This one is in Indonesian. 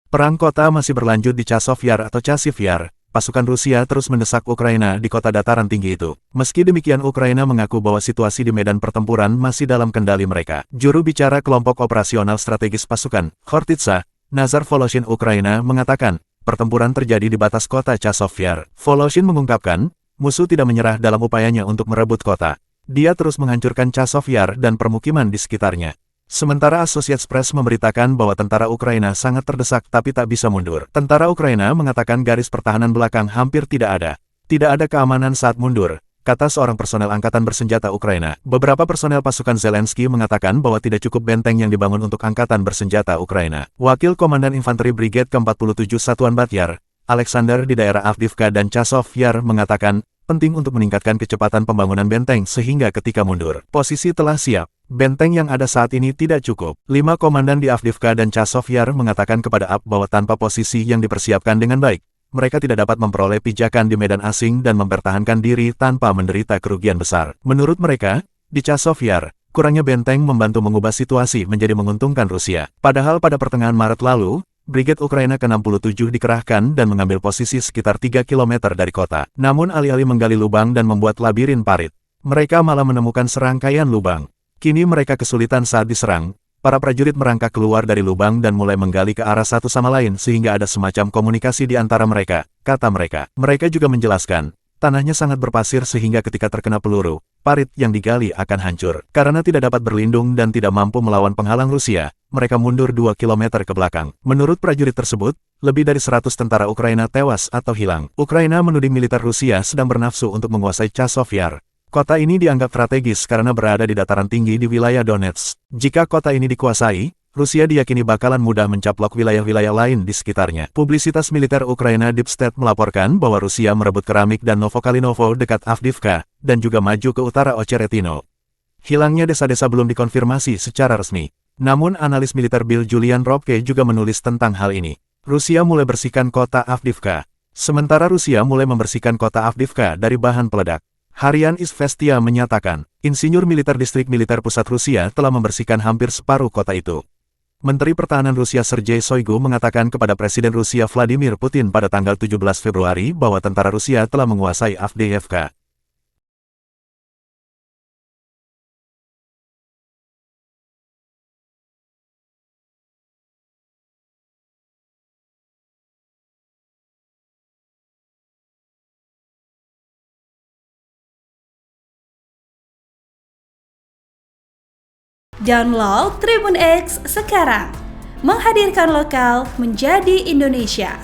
Perang kota masih berlanjut di Chasiv Yar atau Chasiv Yar. Pasukan Rusia terus mendesak Ukraina di kota dataran tinggi itu. Meski demikian, Ukraina mengaku bahwa situasi di medan pertempuran masih dalam kendali mereka. Juru bicara kelompok operasional strategis pasukan, Khortytsa, Nazar Voloshin Ukraina mengatakan, pertempuran terjadi di batas kota Chasiv Yar. Voloshin mengungkapkan, musuh tidak menyerah dalam upayanya untuk merebut kota. Dia terus menghancurkan Chasiv Yar dan permukiman di sekitarnya. Sementara Associated Press memberitakan bahwa tentara Ukraina sangat terdesak tapi tak bisa mundur. Tentara Ukraina mengatakan garis pertahanan belakang hampir tidak ada. Tidak ada keamanan saat mundur, kata seorang personel angkatan bersenjata Ukraina. Beberapa personel pasukan Zelensky mengatakan bahwa tidak cukup benteng yang dibangun untuk angkatan bersenjata Ukraina. Wakil Komandan Infanteri Brigade ke-47 Satuan Batyar, Alexander di daerah Avdiivka dan Chasiv Yar mengatakan, penting untuk meningkatkan kecepatan pembangunan benteng sehingga ketika mundur, posisi telah siap. Benteng yang ada saat ini tidak cukup. 5 komandan di Avdiivka dan Chasiv Yar mengatakan kepada AP bahwa tanpa posisi yang dipersiapkan dengan baik, mereka tidak dapat memperoleh pijakan di medan asing dan mempertahankan diri tanpa menderita kerugian besar. Menurut mereka, di Chasiv Yar, kurangnya benteng membantu mengubah situasi menjadi menguntungkan Rusia. Padahal pada pertengahan Maret lalu, Brigade Ukraina ke-67 dikerahkan dan mengambil posisi sekitar 3 km dari kota. Namun alih-alih menggali lubang dan membuat labirin parit, mereka malah menemukan serangkaian lubang. Kini mereka kesulitan saat diserang. Para prajurit merangkak keluar dari lubang dan mulai menggali ke arah satu sama lain sehingga ada semacam komunikasi di antara mereka, kata mereka. Mereka juga menjelaskan, tanahnya sangat berpasir sehingga ketika terkena peluru, parit yang digali akan hancur. Karena tidak dapat berlindung dan tidak mampu melawan penghalang Rusia, mereka mundur 2 km ke belakang. Menurut prajurit tersebut, lebih dari 100 tentara Ukraina tewas atau hilang. Ukraina menuding militer Rusia sedang bernafsu untuk menguasai Chasiv Yar. Kota ini dianggap strategis karena berada di dataran tinggi di wilayah Donetsk. Jika kota ini dikuasai, Rusia diyakini bakalan mudah mencaplok wilayah-wilayah lain di sekitarnya. Publisitas militer Ukraina Deep State melaporkan bahwa Rusia merebut Keramik dan Novokalinovo dekat Avdiivka, dan juga maju ke utara Ocheretino. Hilangnya desa-desa belum dikonfirmasi secara resmi. Namun analis militer Bill Julian Robke juga menulis tentang hal ini. Rusia mulai bersihkan kota Avdiivka. Sementara Rusia mulai membersihkan kota Avdiivka dari bahan peledak. Harian Izvestia menyatakan, insinyur militer distrik militer pusat Rusia telah membersihkan hampir separuh kota itu. Menteri Pertahanan Rusia Sergei Shoigu mengatakan kepada Presiden Rusia Vladimir Putin pada tanggal 17 Februari bahwa tentara Rusia telah menguasai Avdiivka. Download Tribun X sekarang, menghadirkan lokal menjadi Indonesia.